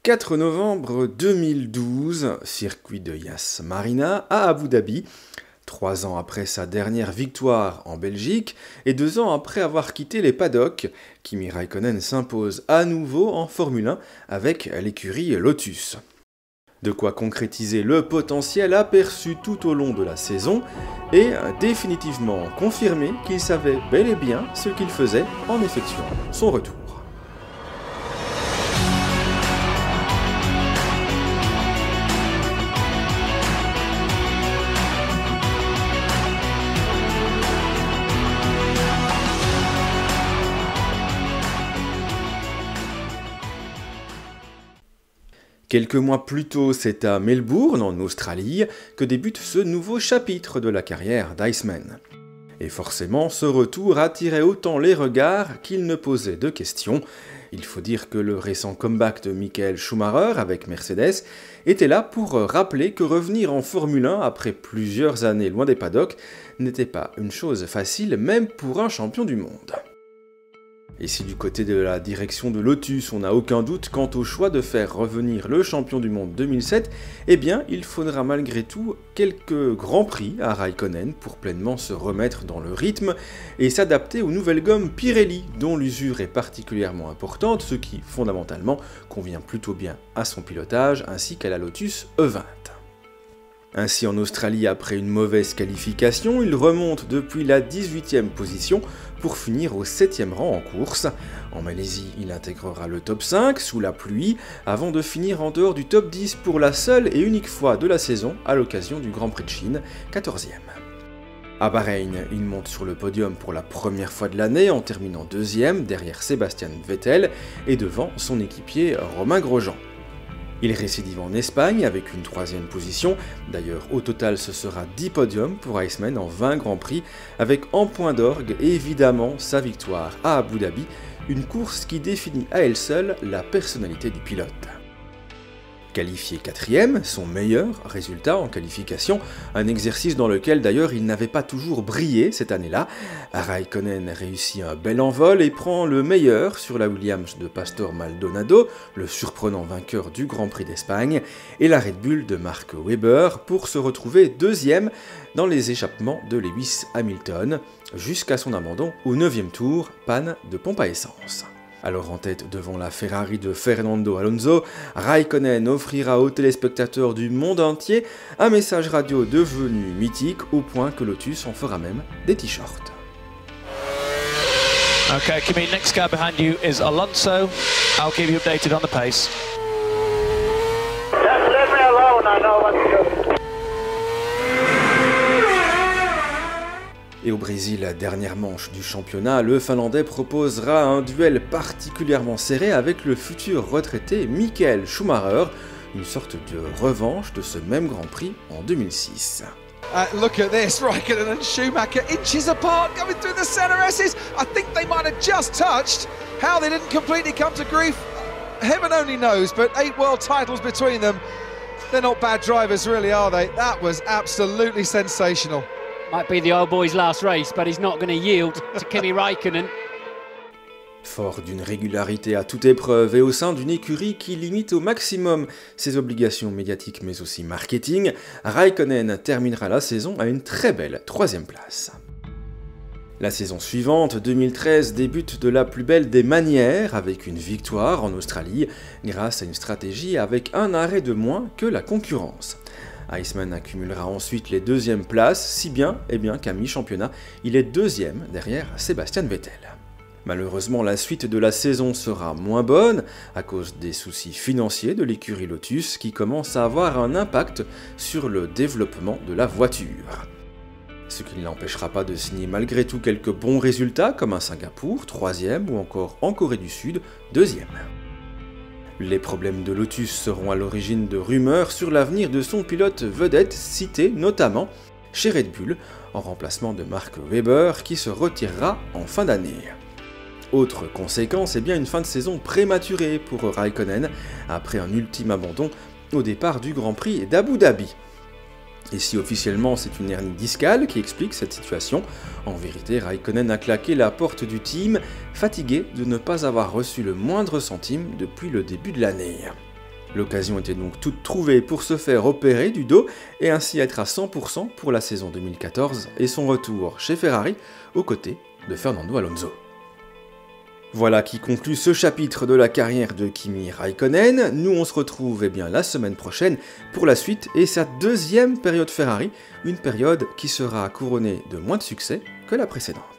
4 novembre 2012, circuit de Yas Marina à Abu Dhabi. 3 ans après sa dernière victoire en Belgique et 2 ans après avoir quitté les paddocks, Kimi Räikkönen s'impose à nouveau en Formule 1 avec l'écurie Lotus. De quoi concrétiser le potentiel aperçu tout au long de la saison et définitivement confirmer qu'il savait bel et bien ce qu'il faisait en effectuant son retour. Quelques mois plus tôt, c'est à Melbourne, en Australie, que débute ce nouveau chapitre de la carrière d'Iceman. Et forcément, ce retour attirait autant les regards qu'il ne posait de questions. Il faut dire que le récent comeback de Michael Schumacher avec Mercedes était là pour rappeler que revenir en Formule 1 après plusieurs années loin des paddocks n'était pas une chose facile, même pour un champion du monde. Et si du côté de la direction de Lotus, on n'a aucun doute quant au choix de faire revenir le champion du monde 2007, eh bien, il faudra malgré tout quelques grands prix à Räikkönen pour pleinement se remettre dans le rythme et s'adapter aux nouvelles gommes Pirelli, dont l'usure est particulièrement importante, ce qui, fondamentalement, convient plutôt bien à son pilotage ainsi qu'à la Lotus E20. Ainsi, en Australie, après une mauvaise qualification, il remonte depuis la 18e position pour finir au 7e rang en course. En Malaisie, il intégrera le top 5 sous la pluie avant de finir en dehors du top 10 pour la seule et unique fois de la saison à l'occasion du Grand Prix de Chine, 14e. À Bahreïn, il monte sur le podium pour la première fois de l'année en terminant 2e derrière Sebastian Vettel et devant son équipier Romain Grosjean. Il récidive en Espagne avec une 3e position, d'ailleurs au total ce sera 10 podiums pour Iceman en 20 Grands Prix, avec en point d'orgue évidemment sa victoire à Abu Dhabi, une course qui définit à elle seule la personnalité du pilote. Qualifié 4e, son meilleur résultat en qualification, un exercice dans lequel d'ailleurs il n'avait pas toujours brillé cette année-là. Räikkönen réussit un bel envol et prend le meilleur sur la Williams de Pastor Maldonado, le surprenant vainqueur du Grand Prix d'Espagne, et la Red Bull de Mark Webber pour se retrouver 2e dans les échappements de Lewis Hamilton, jusqu'à son abandon au 9e tour, panne de pompe à essence. Alors en tête devant la Ferrari de Fernando Alonso, Räikkönen offrira aux téléspectateurs du monde entier un message radio devenu mythique au point que Lotus en fera même des t-shirts. Okay, Kimi, next car behind you is Alonso. I'll keep you updated on the pace. Just leave me alone, I know what to do. Et au Brésil, dernière manche du championnat, le Finlandais proposera un duel particulièrement serré avec le futur retraité Michael Schumacher, une sorte de revanche de ce même Grand Prix en 2006. Look at this, Räikkönen and Schumacher inches apart coming through the center S's. I think they might have just touched. How they didn't completely come to grief, heaven only knows, but 8 world titles between them. They're not bad drivers really, are they? That was absolutely sensational. Might be the old boy's last race, but he's not going to yield to Kimi Räikkönen. Fort d'une régularité à toute épreuve et au sein d'une écurie qui limite au maximum ses obligations médiatiques mais aussi marketing, Räikkönen terminera la saison à une très belle 3e place. La saison suivante, 2013, débute de la plus belle des manières avec une victoire en Australie grâce à une stratégie avec un arrêt de moins que la concurrence. Iceman accumulera ensuite les 2e places, si bien qu'à mi-championnat, il est 2e derrière Sebastian Vettel. Malheureusement, la suite de la saison sera moins bonne à cause des soucis financiers de l'écurie Lotus qui commence à avoir un impact sur le développement de la voiture. Ce qui ne l'empêchera pas de signer malgré tout quelques bons résultats comme à Singapour, 3e, ou encore en Corée du Sud, 2e. Les problèmes de Lotus seront à l'origine de rumeurs sur l'avenir de son pilote vedette, cité notamment chez Red Bull, en remplacement de Mark Webber qui se retirera en fin d'année. Autre conséquence, une fin de saison prématurée pour Räikkönen après un ultime abandon au départ du Grand Prix d'Abu Dhabi. Et si officiellement c'est une hernie discale qui explique cette situation, en vérité Räikkönen a claqué la porte du team, fatigué de ne pas avoir reçu le moindre centime depuis le début de l'année. L'occasion était donc toute trouvée pour se faire opérer du dos et ainsi être à 100% pour la saison 2014 et son retour chez Ferrari aux côtés de Fernando Alonso. Voilà qui conclut ce chapitre de la carrière de Kimi Räikkönen. Nous on se retrouve la semaine prochaine pour la suite et sa deuxième période Ferrari, une période qui sera couronnée de moins de succès que la précédente.